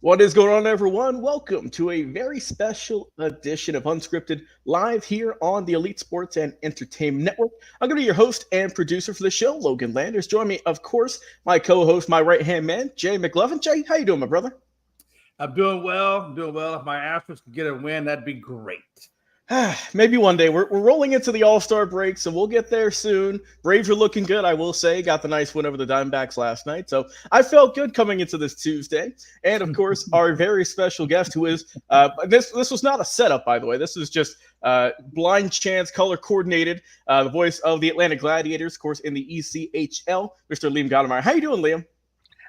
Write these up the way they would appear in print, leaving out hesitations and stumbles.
What is going on, everyone? Welcome to a very special edition of Unscripted live here on the Elite Sports and Entertainment Network. I'm going to be your host and producer for the show, Logan Landers. Join me, of course, my co-host, my right-hand man, Jay McLovin. Jay, how you doing, my brother? I'm doing well. If my Astros could get a win, that'd be great. Maybe one day. We're rolling into the All-Star break, so we'll get there soon. Braves are looking good, I will say. Got the nice win over the Diamondbacks last night, so I felt good coming into this Tuesday. And, of course, our very special guest who is this was not a setup, by the way. This is just blind chance, color coordinated, the voice of the Atlanta Gladiators, of course, in the ECHL, Mr. Liam Gotimer. How you doing, Liam?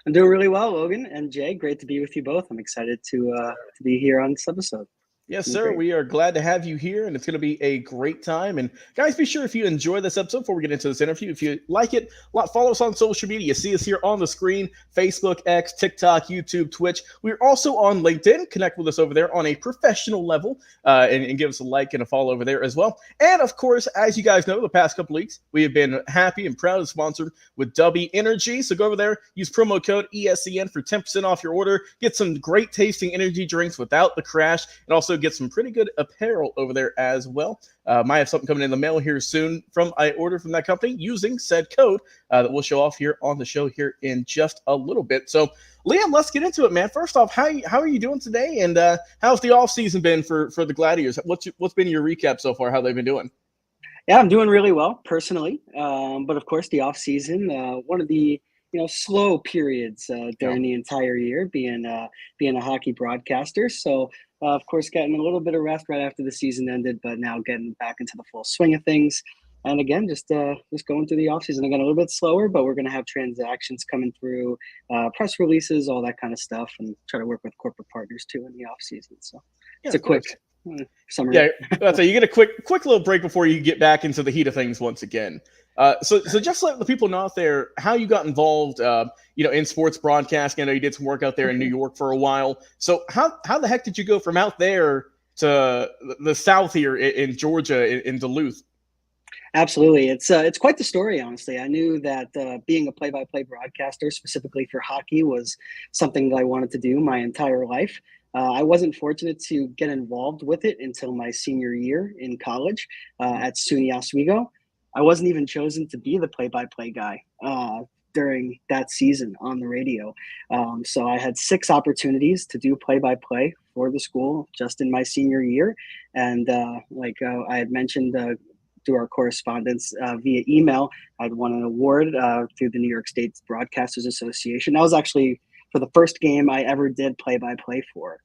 I'm doing really well, Logan and Jay. Great to be with you both. I'm excited to be here on this episode. Yes, sir. We are glad to have you here, and it's going to be a great time. And guys, be sure if you enjoy this episode, before we get into this interview, if you like it, follow us on social media. See us here on the screen, Facebook, X, TikTok, YouTube, Twitch. We're also on LinkedIn. Connect with us over there on a professional level and give us a like and a follow over there as well. And, of course, as you guys know, the past couple weeks, we have been happy and proud to sponsor with W Energy. So go over there, use promo code ESEN for 10% off your order. Get some great tasting energy drinks without the crash, and also get some pretty good apparel over there as well. Might have something coming in the mail here soon from I ordered from that company using said code that we'll show off here on the show here in just a little bit. So, Liam, let's get into it, man. First off, how are you doing today, and how's the off season been for the Gladiators? What's been your recap so far? How they've been doing? Yeah, I'm doing really well personally, but of course the off season, one of the slow periods during the entire year, being a hockey broadcaster. So of course getting a little bit of rest right after the season ended, but now getting back into the full swing of things. And again, just going through the off season again, a little bit slower, but we're going to have transactions coming through, press releases, all that kind of stuff, and try to work with corporate partners too in the off season. So it's a quick summary. Yeah, that's you get a quick little break before you get back into the heat of things once again. So just let the people know out there how you got involved, in sports broadcasting. I know you did some work out there in New York for a while. So how the heck did you go from out there to the South here in Georgia, in Duluth? Absolutely. It's quite the story, honestly. I knew that being a play-by-play broadcaster, specifically for hockey, was something that I wanted to do my entire life. I wasn't fortunate to get involved with it until my senior year in college at SUNY Oswego. I wasn't even chosen to be the play-by-play guy during that season on the radio. So I had 6 opportunities to do play-by-play for the school just in my senior year. And I had mentioned through our correspondence via email, I'd won an award through the New York State Broadcasters Association. That was actually for the first game I ever did play-by-play for.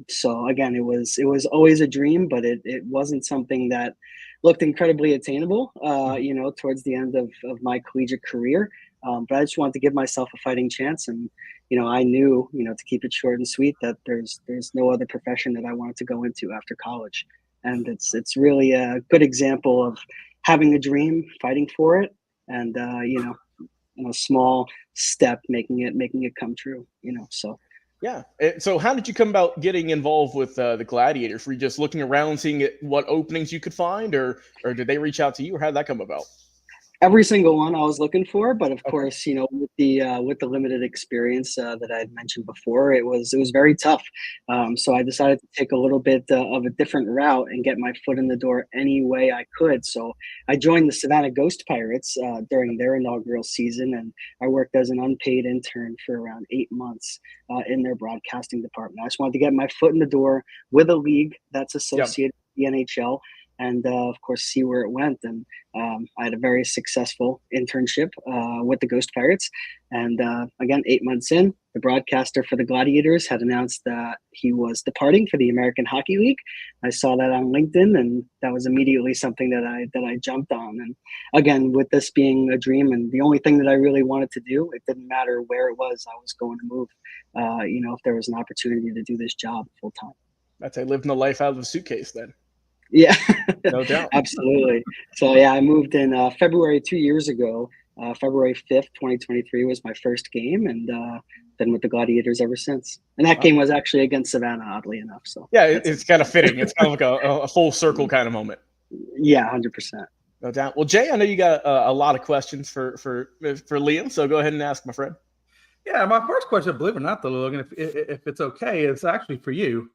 So again, it was always a dream, but it wasn't something that looked incredibly attainable, towards the end of my collegiate career. But I just wanted to give myself a fighting chance. And, I knew, to keep it short and sweet, that there's no other profession that I wanted to go into after college. And it's really a good example of having a dream, fighting for it, and, in a small step, making it come true, so. Yeah. So how did you come about getting involved with the Gladiators? Were you just looking around, seeing what openings you could find, or did they reach out to you, or how did that come about? Every single one I was looking for, but of course, with the limited experience that I had mentioned before, it was very tough. So I decided to take a little bit of a different route and get my foot in the door any way I could. So I joined the Savannah Ghost Pirates during their inaugural season, and I worked as an unpaid intern for around 8 months in their broadcasting department. I just wanted to get my foot in the door with a league that's associated with the NHL. And of course, see where it went. And I had a very successful internship with the Ghost Pirates. And again, 8 months in, the broadcaster for the Gladiators had announced that he was departing for the American Hockey League. I saw that on LinkedIn, and that was immediately something that I jumped on. And again, with this being a dream and the only thing that I really wanted to do, it didn't matter where it was, I was going to move. If there was an opportunity to do this job full time. I'd say living the life out of a suitcase then. Yeah, no doubt. Absolutely. So I moved in February 2 years ago. February 5th, 2023 was my first game, and been with the Gladiators ever since. And that game was actually against Savannah, oddly enough. So yeah, it's kind of fitting. It's kind of like a full circle kind of moment. Yeah, 100%. No doubt. Well, Jay, I know you got a lot of questions for Liam, so go ahead and ask, my friend. Yeah, my first question, believe it or not, though, Logan, if it's okay, it's actually for you.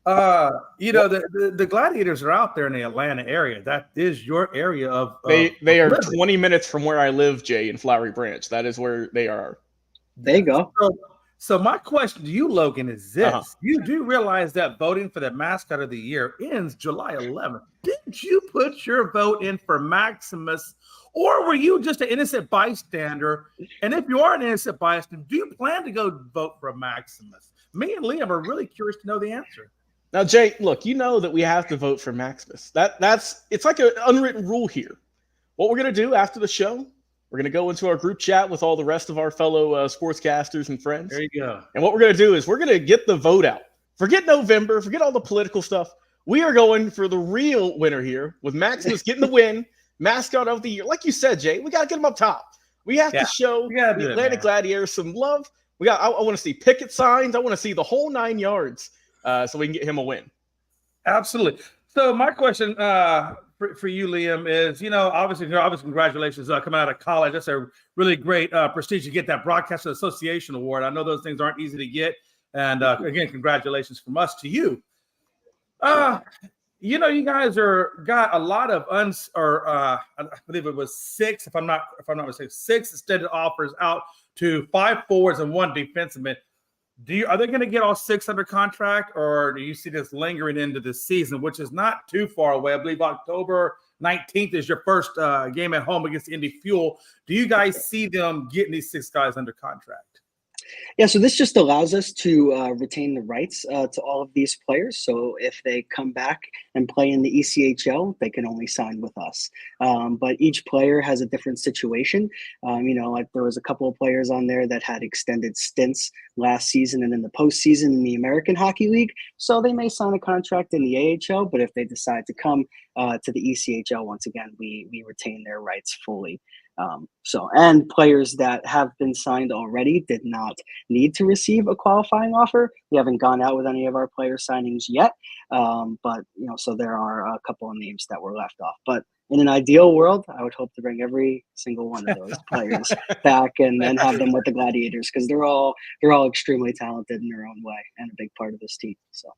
The Gladiators are out there in the Atlanta area. That is your area of They are living. 20 minutes from where I live, Jay, in Flowery Branch. That is where they are. There you go. So my question to you, Logan, is this. Uh-huh. You do realize that voting for the mascot of the year ends July 11th. Didn't you put your vote in for Maximus, or were you just an innocent bystander? And if you are an innocent bystander, do you plan to go vote for Maximus? Me and Liam are really curious to know the answer. Now, Jay, look, you know that we have to vote for Maximus. It's like an unwritten rule here. What we're gonna do after the show, we're gonna go into our group chat with all the rest of our fellow sportscasters and friends. There you go. And what we're gonna do is we're gonna get the vote out. Forget November, forget all the political stuff. We are going for the real winner here with Maximus getting the win, mascot of the year. Like you said, Jay, we gotta get him up top. We have to show the Atlanta Gladiators some love. I want to see picket signs. I want to see the whole 9 yards. So we can get him a win. Absolutely. So my question for you, Liam, is, obviously congratulations coming out of college. That's a really great prestige to get that Broadcaster Association Award. I know those things aren't easy to get. And again, congratulations from us to you. You guys got a lot of I believe it was six, if I'm not mistaken, 6 extended offers out to 5 forwards and 1 defenseman. Are they going to get all 6 under contract, or do you see this lingering into the season, which is not too far away? I believe October 19th is your first game at home against Indy Fuel. Do you guys see them getting these 6 guys under contract? Yeah, so this just allows us to retain the rights to all of these players. So if they come back and play in the ECHL, they can only sign with us. But each player has a different situation. Like there was a couple of players on there that had extended stints last season and in the postseason in the American Hockey League. So they may sign a contract in the AHL, but if they decide to come to the ECHL, once again, we retain their rights fully. And players that have been signed already did not need to receive a qualifying offer. We haven't gone out with any of our player signings yet. So there are a couple of names that were left off. But in an ideal world, I would hope to bring every single one of those players back and then have them with the Gladiators, because they're all extremely talented in their own way and a big part of this team. So.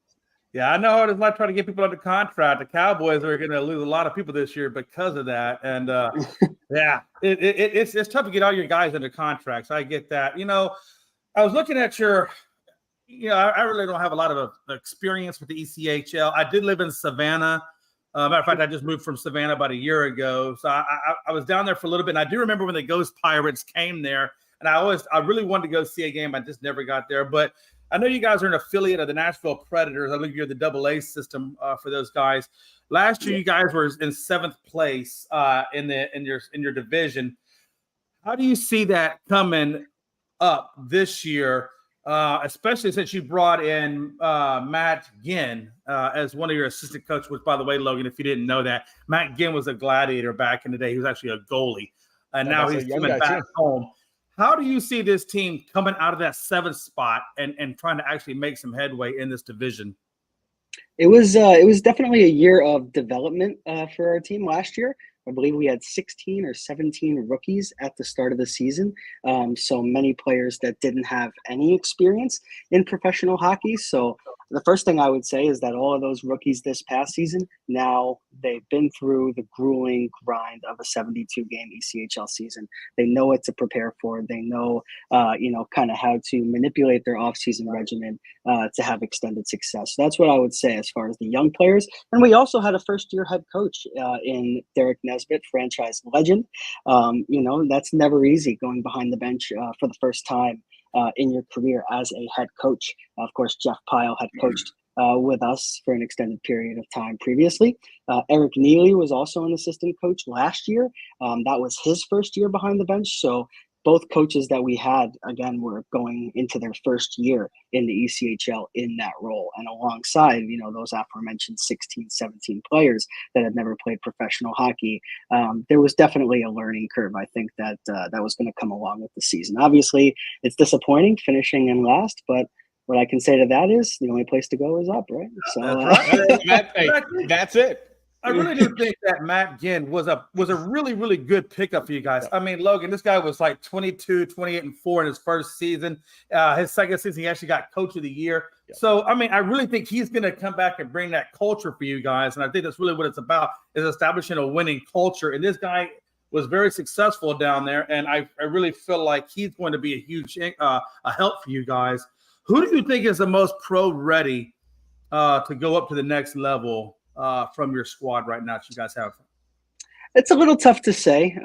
Yeah, I know it's not trying to get people under contract. The Cowboys are going to lose a lot of people this year because of that. And it's tough to get all your guys under contracts. I get that. I was looking at I really don't have a lot of experience with the ECHL. I did live in Savannah. Matter of fact, I just moved from Savannah about a year ago. So I was down there for a little bit. And I do remember when the Ghost Pirates came there. And I really wanted to go see a game. I just never got there. But I know you guys are an affiliate of the Nashville Predators. I believe you're the AA system for those guys. Last year, you guys were in 7th place in your division. How do you see that coming up this year, especially since you brought in Matt Ginn as one of your assistant coaches? Which, by the way, Logan, if you didn't know that, Matt Ginn was a Gladiator back in the day. He was actually a goalie, and now he's coming back home. How do you see this team coming out of that 7th spot and trying to actually make some headway in this division? It was definitely a year of development for our team last year. I believe we had 16 or 17 rookies at the start of the season. So many players that didn't have any experience in professional hockey. So the first thing I would say is that all of those rookies this past season, now they've been through the grueling grind of a 72-game ECHL season. They know what to prepare for. They know, kind of how to manipulate their offseason regimen to have extended success. So that's what I would say as far as the young players. And we also had a first-year head coach in Derek Nesbitt, franchise legend. That's never easy, going behind the bench for the first time in your career as a head coach. Of course, Jeff Pyle had coached with us for an extended period of time previously. Eric Neely was also an assistant coach last year. That was his first year behind the bench. So both coaches that we had, again, were going into their first year in the ECHL in that role. And alongside, those aforementioned 16, 17 players that had never played professional hockey, there was definitely a learning curve. I think that was going to come along with the season. Obviously, it's disappointing finishing in last, but what I can say to that is the only place to go is up, right? So that's right. That's it. I really do think that Matt Ginn was a really, really good pickup for you guys. I mean, Logan, this guy was like 22, 28-4 in his first season. His second season, he actually got Coach of the Year. So, I mean, I really think he's going to come back and bring that culture for you guys. And I think that's really what it's about, is establishing a winning culture. And this guy was very successful down there. And I really feel like he's going to be a huge a help for you guys. Who do you think is the most pro ready to go up to the next level from your squad right now that you guys have? It's a little tough to say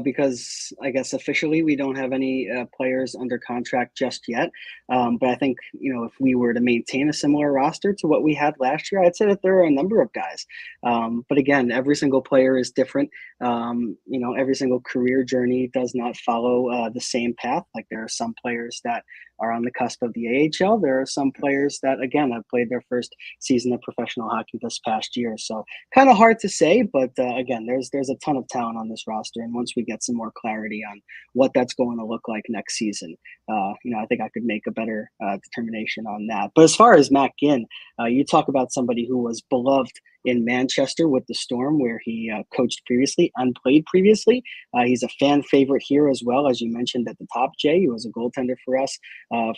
because I guess officially we don't have any players under contract just yet. But I think, if we were to maintain a similar roster to what we had last year, I'd say that there are a number of guys. But again, every single player is different. Every single career journey does not follow the same path. Like there are some players that are on the cusp of the AHL. There are some players that, again, have played their first season of professional hockey this past year. So kind of hard to say, but again, there's a ton of talent on this roster. And once we get some more clarity on what that's going to look like next season, I think I could make a better determination on that. But as far as Matt Ginn, you talk about somebody who was beloved in Manchester with the Storm, where he coached previously and played previously. He's a fan favorite here as well, as you mentioned at the top, Jay. He was a goaltender for us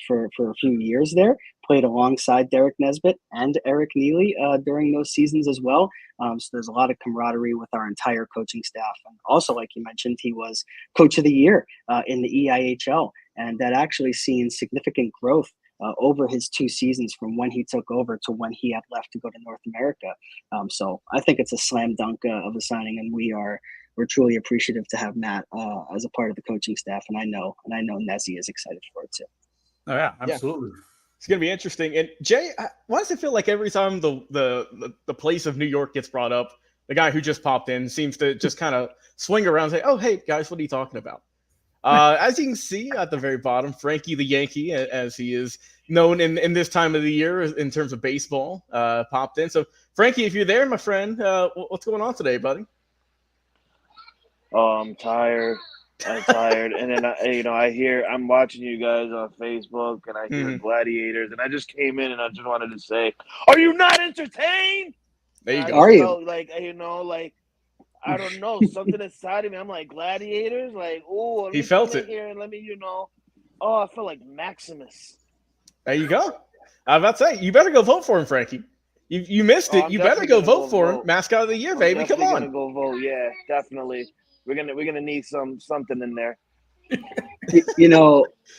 for a few years there. Played alongside Derek Nesbitt and Eric Neely during those seasons as well. So there's a lot of camaraderie with our entire coaching staff. And also, like you mentioned, he was Coach of the Year in the EIHL, and that actually seen significant growth over his 2 seasons from when he took over to when he had left to go to North America. So I think it's a slam dunk of a signing, and we're truly appreciative to have Matt as a part of the coaching staff. And I know Nezzy is excited for it too. Oh yeah, absolutely. Yeah. It's gonna be interesting. And Jay, why does it feel like every time the place of New York gets brought up, the guy who just popped in seems to just kind of swing around and say, "Oh, hey guys, what are you talking about?" As you can see at the very bottom, Frankie the Yankee, as he is known in this time of the year in terms of baseball, popped in. So, Frankie, if you're there, my friend, what's going on today, buddy? Oh, I'm tired. And then I'm watching you guys on Facebook, and I hear Gladiators, and I just came in, and I just wanted to say, are you not entertained? There you go. Are you? I don't know, something inside of me. I'm like, Gladiators? Like, oh, he felt it. Here and let me, I feel like Maximus. There you go. I was about to say, you better go vote for him, Frankie. You missed it. You better go vote for him. Mascot of the Year, baby. Come on. Gonna go vote. Yeah, definitely. We're gonna need something in there.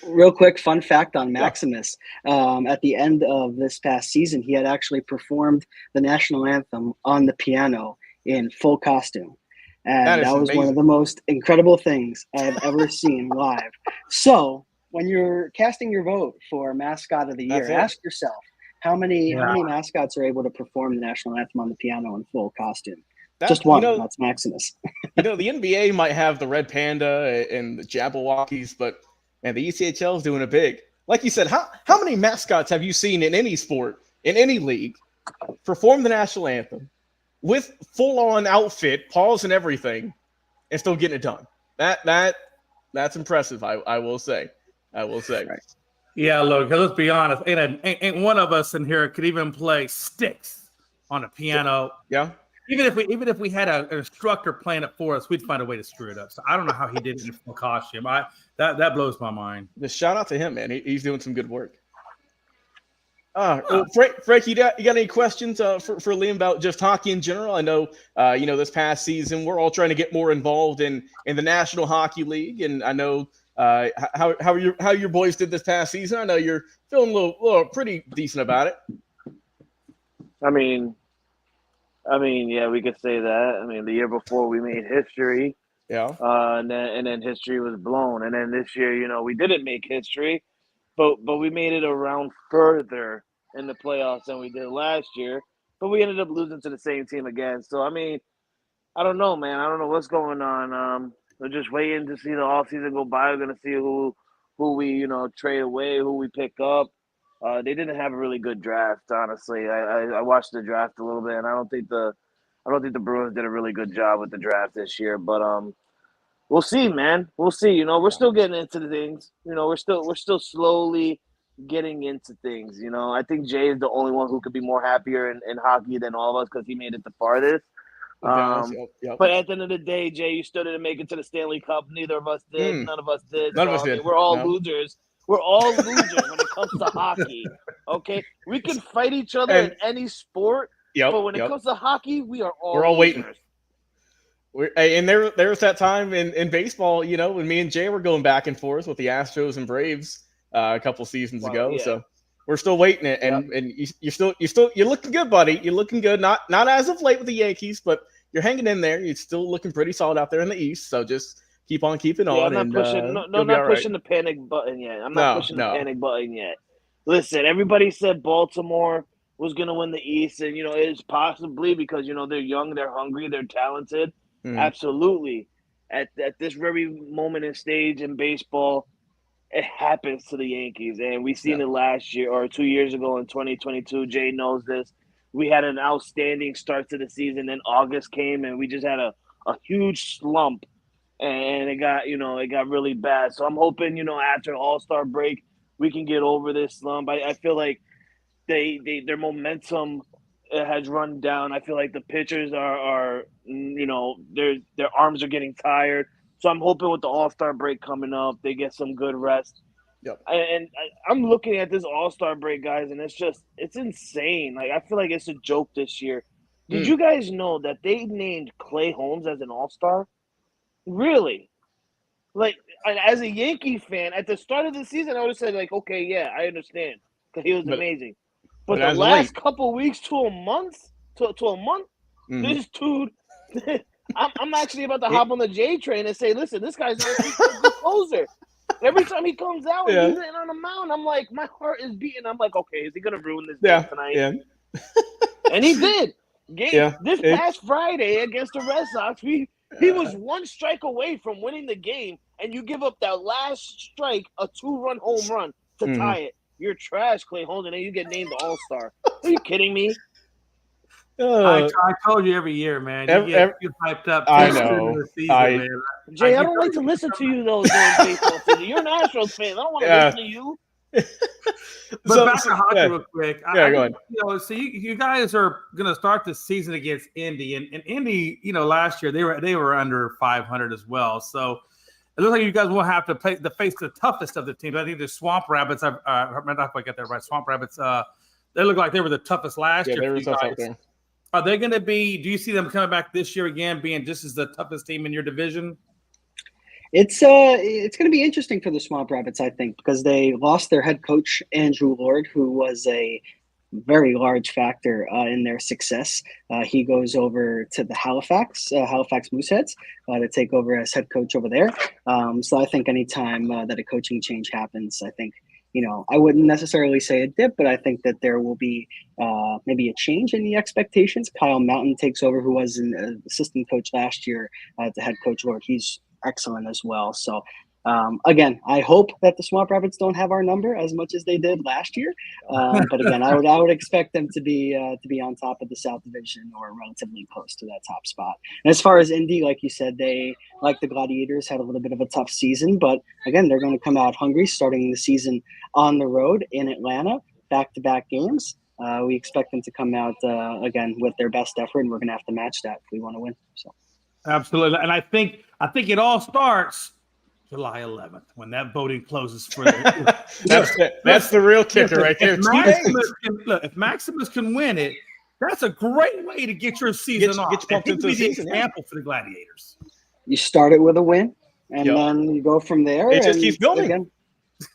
Real quick fun fact on Maximus. At the end of this past season, he had actually performed the national anthem on the piano in full costume. And that was amazing. One of the most incredible things I've ever seen live. So when you're casting your vote for Mascot of the Year, ask yourself how many mascots are able to perform the national anthem on the piano in full costume. Just one. That's Maximus. The NBA might have the Red Panda and the Jabberwockies, but man, the ECHL is doing it big. Like you said, how many mascots have you seen in any sport, in any league, perform the national anthem with full-on outfit, paws and everything, and still getting it done? That's impressive. I will say. Right. Yeah, look, let's be honest. Ain't one of us in here could even play sticks on a piano. Yeah. Even if we had an instructor playing it for us, we'd find a way to screw it up. So I don't know how he did it in full costume. That blows my mind. Just shout out to him, man. He's doing some good work. Frank, you got any questions for Liam about just hockey in general? I know, this past season we're all trying to get more involved in the National Hockey League, and I know how your boys did this past season. I know you're feeling a little pretty decent about it. I mean, yeah, we could say that. I mean, the year before we made history. Yeah. And then history was blown. And then this year, we didn't make history, but we made it around further in the playoffs than we did last year. But we ended up losing to the same team again. So, I mean, I don't know, man. I don't know what's going on. We're just waiting to see the offseason go by. We're going to see who we, trade away, who we pick up. They didn't have a really good draft, honestly. I watched the draft a little bit, and I don't think the Bruins did a really good job with the draft this year. But we'll see, man. We'll see. We're still getting into the things. We're still slowly getting into things. I think Jay is the only one who could be more happier in hockey than all of us because he made it the farthest. Dallas, yep. But at the end of the day, Jay, you still didn't make it to the Stanley Cup. Neither of us did. None of us did. None of us did. We're all No. losers. We're all losers when it comes to hockey. Okay, we can fight each other in any sport, but when it comes to hockey, we're all waiting. losers. And there was that time in baseball, you know, when me and Jay were going back and forth with the Astros and Braves a couple seasons ago. Yeah. So we're still waiting, and you're looking good, buddy. You're looking good. Not as of late with the Yankees, but you're hanging in there. You're still looking pretty solid out there in the East. So just keep on keeping on. I'm not pushing. Not pushing the panic button yet. I'm not pushing the panic button yet. Listen, everybody said Baltimore was going to win the East, and it's possibly because they're young, they're hungry, they're talented. Absolutely. At this very moment and stage in baseball, it happens to the Yankees, and we seen it last year or 2 years ago in 2022. Jay knows this. We had an outstanding start to the season. Then August came, and we just had a huge slump, and it got really bad. So I'm hoping after All-Star break we can get over this slump. I feel like their momentum has run down. I feel like the pitchers are their arms are getting tired. So I'm hoping with the All-Star break coming up, they get some good rest. Yep. And I'm looking at this All-Star break, guys, and it's insane. Like, I feel like it's a joke this year. Did you guys know that they named Clay Holmes as an All-Star? Really? Like, as a Yankee fan, at the start of the season, I would have said, like, okay, yeah, I understand, because he was amazing. But the last couple weeks to a month, this dude, I'm actually about to hop on the J train and say, listen, this guy's not a good closer. Every time he comes out and he's on the mound, I'm like, my heart is beating. I'm like, okay, is he gonna ruin this game tonight? Yeah. And he did. This past Friday against the Red Sox, he was one strike away from winning the game, and you give up that last strike, a 2-run home run to tie it. You're trash, Clay Holmes, and then you get named the All-Star. Are you kidding me? I told you every year, man. You get hyped up. I know. Man. Jay, I don't like to listen to you though during baseball season. You're an Astros fan. I don't want to listen to you. But back to hockey real quick. Go ahead. So you guys are going to start the season against Indy, and Indy, last year they were under 500 as well. So it looks like you guys will have to face the toughest of the teams. I think the Swamp Rabbits. I don't know if I get that right. Swamp Rabbits. They look like they were the toughest last year. They were tough out there. Are they going to be? Do you see them coming back this year again, being just as the toughest team in your division? It's going to be interesting for the Swamp Rabbits, I think, because they lost their head coach Andrew Lord, who was a very large factor in their success. He goes over to the Halifax Mooseheads to take over as head coach over there. So I think anytime that a coaching change happens, I think, I wouldn't necessarily say a dip, but I think that there will be maybe a change in the expectations. Kyle Mountain takes over, who was an assistant coach last year to head coach Lord. He's excellent as well. So again, I hope that the Swamp Rabbits don't have our number as much as they did last year. But again, I would expect them to be on top of the South Division or relatively close to that top spot. And as far as Indy, like you said, they, like the Gladiators, had a little bit of a tough season. But again, they're going to come out hungry, starting the season on the road in Atlanta, back-to-back games. We expect them to come out again with their best effort, and we're going to have to match that if we want to win. So, absolutely, and I think it all starts July 11th when that voting closes for that's the real kicker right there. If Maximus can win it, that's a great way to get your season off. Get pumped into the season. Example for the Gladiators. You start it with a win, and then you go from there. It just keeps building. Again,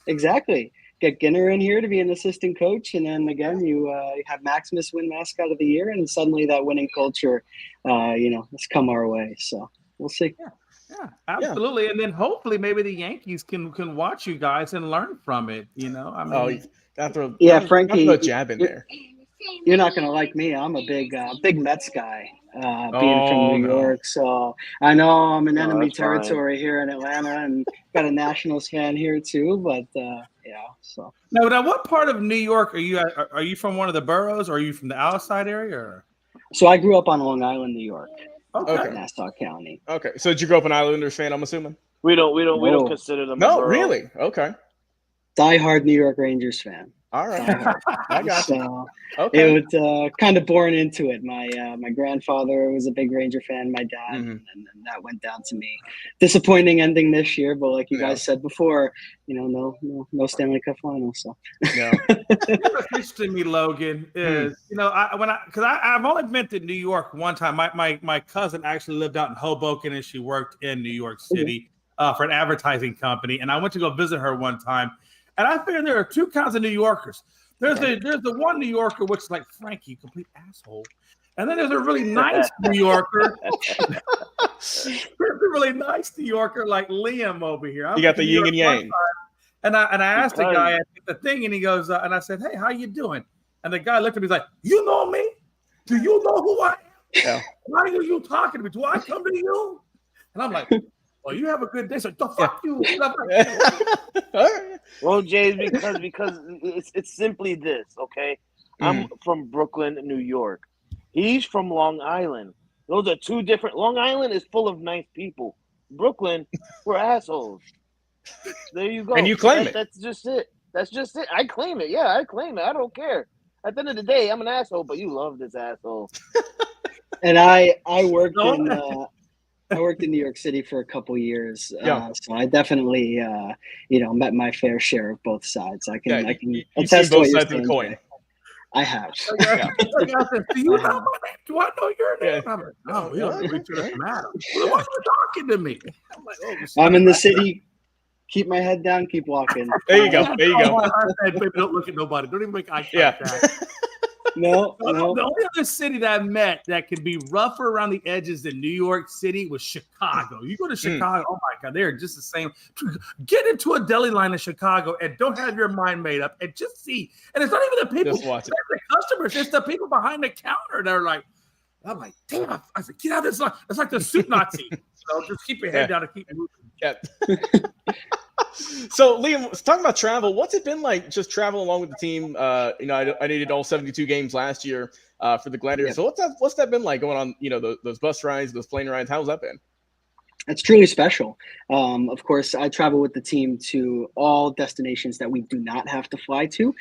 exactly. Get Ginner in here to be an assistant coach, and then again you have Maximus win mascot of the year, and suddenly that winning culture, has come our way. So we'll see. Yeah, absolutely. And then hopefully maybe the Yankees can watch you guys and learn from it. Frankie, throw a jab in there. You're not going to like me. I'm a big Mets guy, being from New York. So I know I'm in enemy territory here in Atlanta, and got a Nationals fan here too. But so. Now, what part of New York are you at? Are you from one of the boroughs, or are you from the outside area? Or? So I grew up on Long Island, New York. Okay. Nassau County. Okay. So did you grow up an Islanders fan, I'm assuming? We don't consider them. No, really? Okay. Diehard New York Rangers fan. All right. diehard. I got you. So Okay. it was kind of born into it. My grandfather was a big Ranger fan, my dad, Mhm. and that went down to me. Disappointing ending this year, but like you Yeah. guys said before, no Stanley Cup final. So No. What's interesting to me, Logan, is I've only been to New York one time. My cousin actually lived out in Hoboken, and she worked in New York City for an advertising company. And I went to go visit her one time, and I figured there are two kinds of New Yorkers. There's the one New Yorker which is like Frankie, complete asshole, and then there's a really nice New Yorker. There's a really nice New Yorker like Liam over here. You got the yin and yang. And I asked the guy at the thing, and he goes, and I said, "Hey, how you doing?" And the guy looked at me, he's like, "You know me? Do you know who I am? Yeah. Why are you talking to me? Do I come to you?" And I'm like, "Well, you have a good day." So, the fuck you. All right. Well, Jay, because it's simply this, okay? I'm from Brooklyn, New York. He's from Long Island. Those are two different. Long Island is full of nice people. Brooklyn, we're assholes. There you go. And you claim it. That's just it. That's just it. I claim it. Yeah, I claim it. I don't care. At the end of the day, I'm an asshole, but you love this asshole. And I worked in New York City for a couple years, so I definitely met my fair share of both sides. I can You've attest seen to what both you're sides of the saying, coin. Jay. I have. Yeah. Do you know my name? Do I know your name? Yeah. I'm like, no, we don't know each other from Adam. Why are you talking to me? I'm like, I'm in the city. Keep my head down. Keep walking. There you go. There you go. I said, baby, don't look at nobody. Don't even make eye contact. No. The only other city that I met that could be rougher around the edges than New York City was Chicago. You go to Chicago, oh my God, they're just the same. Get into a deli line in Chicago and don't have your mind made up and just see. And it's not even the people, Just watch it. the customers, it's the people behind the counter that are like, I'm like, damn, I said, get out of this line. It's like the soup Nazi. So just keep your head down and keep moving. Yeah. So, Liam, talking about travel, what's it been like just traveling along with the team? I needed all 72 games last year for the Gladiators. Yeah. So what's that been like going on, those bus rides, those plane rides? How's that been? It's truly special. Of course, I travel with the team to all destinations that we do not have to fly to.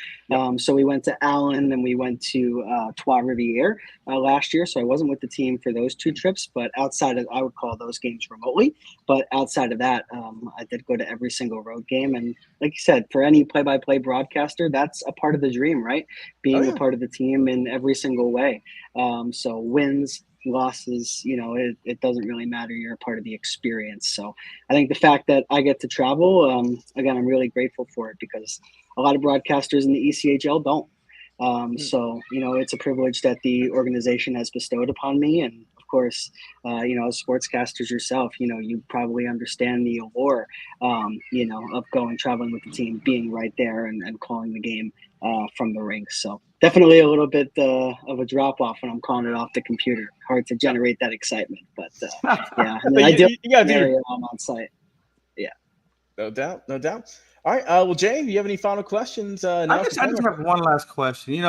So we went to Allen and we went to Trois Rivières last year. So I wasn't with the team for those two trips, but outside of, I would call those games remotely. But outside of that, I did go to every single road game. And like you said, for any play-by-play broadcaster, that's a part of the dream, right? Being a part of the team in every single way. So wins, losses, it doesn't really matter. You're a part of the experience. So I think the fact that I get to travel, again, I'm really grateful for it because a lot of broadcasters in the ECHL don't. So, it's a privilege that the organization has bestowed upon me. And of course, as sportscasters yourself, you probably understand the allure, of traveling with the team, being right there and calling the game from the rink. So definitely a little bit of a drop off when I'm calling it off the computer. Hard to generate that excitement, but yeah. And then you gotta do area I'm on site. Yeah, no doubt. All right. Well, Jay, do you have any final questions? I just have one last question. In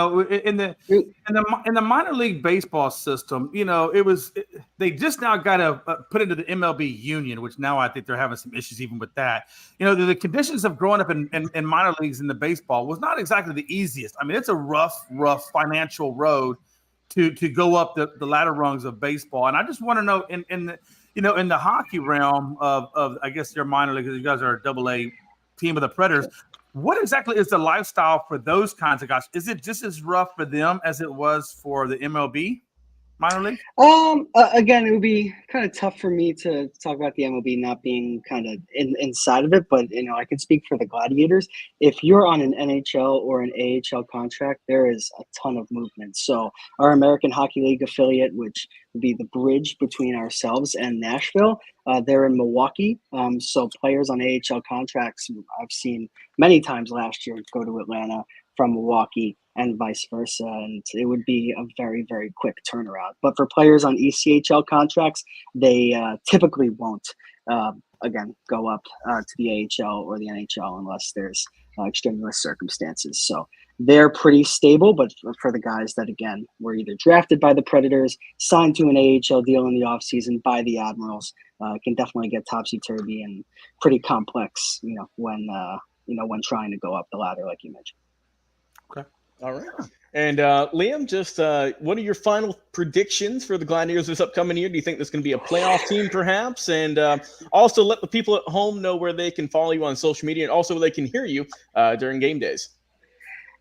the minor league baseball system, they just now got to put into the MLB union, which now I think they're having some issues even with that. The conditions of growing up in minor leagues in the baseball was not exactly the easiest. I mean, it's a rough financial road to go up the ladder rungs of baseball. And I just want to know in the hockey realm of I guess your minor league, because you guys are a AA team of the Predators. What exactly is the lifestyle for those kinds of guys? Is it just as rough for them as it was for the MLB minor league? Again, it would be kind of tough for me to talk about the MLB not being kind of inside of it, but I can speak for the Gladiators. If you're on an NHL or an AHL contract, there is a ton of movement. So our American Hockey League affiliate, which would be the bridge between ourselves and Nashville, they're in Milwaukee. So players on AHL contracts, I've seen many times last year go to Atlanta from Milwaukee and vice versa. And it would be a very, very quick turnaround. But for players on ECHL contracts, they typically won't, again, go up to the AHL or the NHL unless there's extraneous circumstances. So they're pretty stable. But for the guys that, again, were either drafted by the Predators, signed to an AHL deal in the offseason by the Admirals, can definitely get topsy-turvy and pretty complex, when trying to go up the ladder, like you mentioned. All right. And Liam, just what are your final predictions for the Gladiators this upcoming year? Do you think there's going to be a playoff team, perhaps? And also let the people at home know where they can follow you on social media, and also where they can hear you during game days.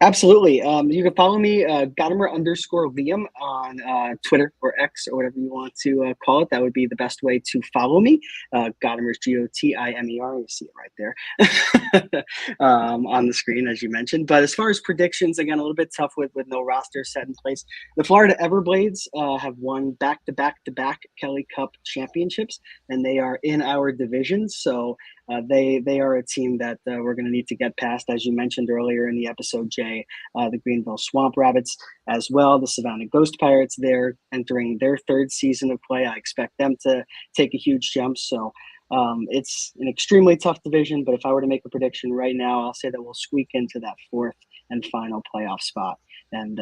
Absolutely. You can follow me, Gotimer_Liam on Twitter or X or whatever you want to call it. That would be the best way to follow me. Gotimer's Gotimer. You see it right there on the screen, as you mentioned. But as far as predictions, again, a little bit tough with no roster set in place. The Florida Everblades have won back-to-back Kelly Cup championships, and they are in our division. So they are a team that we're going to need to get past, as you mentioned earlier in the episode, Jay. The Greenville Swamp Rabbits as well, the Savannah Ghost Pirates. They're entering their third season of play. I expect them to take a huge jump. So it's an extremely tough division, but if I were to make a prediction right now, I'll say that we'll squeak into that fourth and final playoff spot and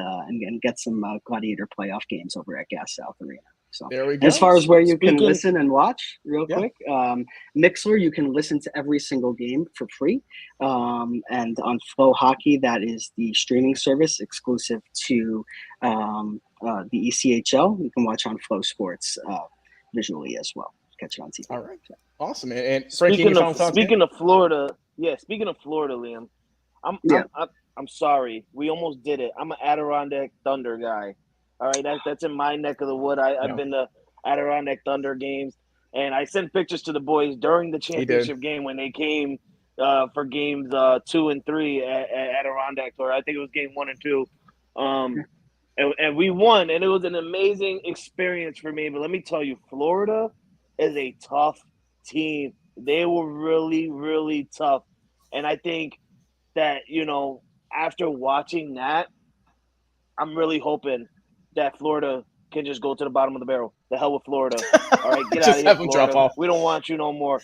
get some Gladiator playoff games over at Gas South Arena. So there we go. As far as where you can listen and watch, real quick, Mixler, you can listen to every single game for free. And on Flow Hockey, that is the streaming service exclusive to the ECHL. You can watch on Flow Sports visually as well. Catch it on TV. All right, awesome. And Frankie, speaking of Florida, Liam, I'm sorry, we almost did it. I'm an Adirondack Thunder guy. All right, that's in my neck of the wood. I've been to Adirondack Thunder games, and I sent pictures to the boys during the championship game when they came for games 2 and 3 at Adirondack, or I think it was game 1 and 2. And we won, and it was an amazing experience for me. But let me tell you, Florida is a tough team. They were really, really tough. And I think that, after watching that, I'm really hoping that Florida can just go to the bottom of the barrel. The hell with Florida. All right, get out of here, Florida. Drop off. We don't want you no more.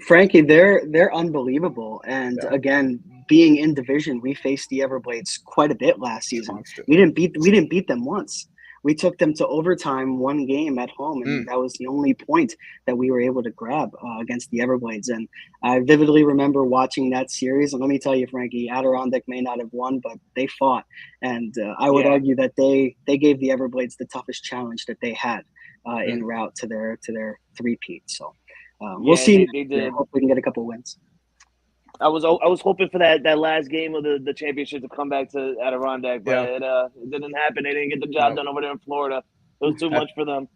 Frankie, they're unbelievable. And again, being in division, we faced the Everblades quite a bit last season. We didn't beat them once. We took them to overtime, one game at home, and that was the only point that we were able to grab against the Everblades. And I vividly remember watching that series. And let me tell you, Frankie, Adirondack may not have won, but they fought. And I would argue that they gave the Everblades the toughest challenge that they had en route to their three-peat. So we'll see. They did. Hope we can get a couple wins. I was hoping for that last game of the championship to come back to Adirondack, but it didn't happen. They didn't get the job done over there in Florida. It was too much for them.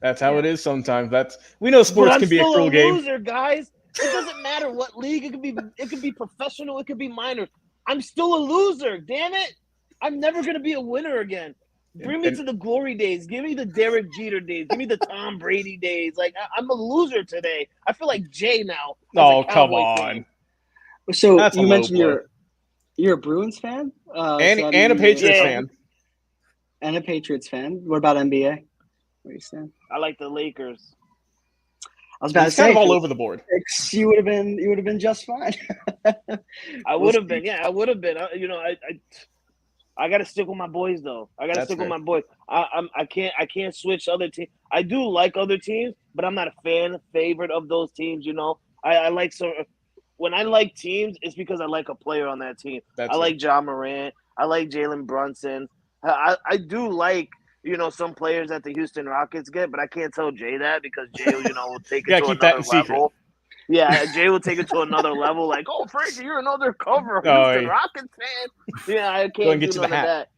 That's how it is sometimes. We know sports can be a cruel game. I'm still a loser, guys. It doesn't matter what league. It could be professional. It could be minor. I'm still a loser. Damn it! I'm never gonna be a winner again. Bring me to the glory days. Give me the Derek Jeter days. Give me the Tom Brady days. Like I'm a loser today. I feel like Jay now. Oh, come on. Fan. So you mentioned you're a Bruins fan, and a Patriots fan, and a Patriots fan. What about NBA? What are you saying? I like the Lakers. I was about to say, kind of all over the board. You would have been just fine. I would have been. Yeah, I would have been. I got to stick with my boys though. I got to stick with my boys. I can't switch other teams. I do like other teams, but I'm not a favorite of those teams. I like some. When I like teams, it's because I like a player on that team. I like John Morant. I like Jalen Brunson. I do like, some players that the Houston Rockets get, but I can't tell Jay that because Jay, will take it to another level. Yeah, Jay will take it to another level. Like, oh, Frankie, you're another cover Houston Rockets fan. Yeah, I can't do none of that.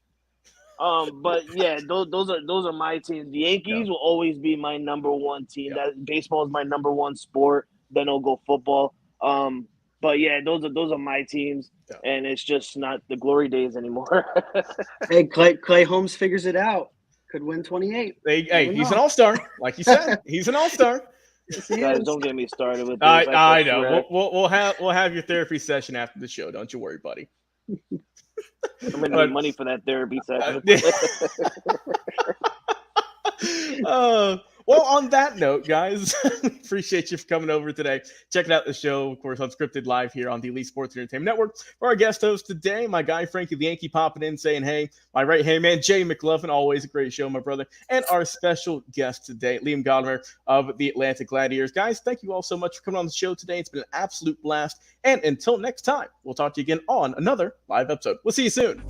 But yeah, those are my teams. The Yankees will always be my number one team. That baseball is my number one sport. Then I'll go football. But yeah, those are my teams, and it's just not the glory days anymore. Hey, Clay Holmes figures it out. Could win 28. Hey, he's an all-star, like you said. He's an all-star. Guys, don't get me started with this. I know. We'll have your therapy session after the show. Don't you worry, buddy. I'm gonna need money for that therapy session. Well, on that note, guys, appreciate you for coming over today. Checking out the show, of course, Unscripted live here on the Elite Sports Entertainment Network. For our guest host today, my guy Frankie the Yankee popping in saying, hey, my right hand man, Jay McLovin, always a great show, my brother. And our special guest today, Liam Gotimer of the Atlanta Gladiators. Guys, thank you all so much for coming on the show today. It's been an absolute blast. And until next time, we'll talk to you again on another live episode. We'll see you soon.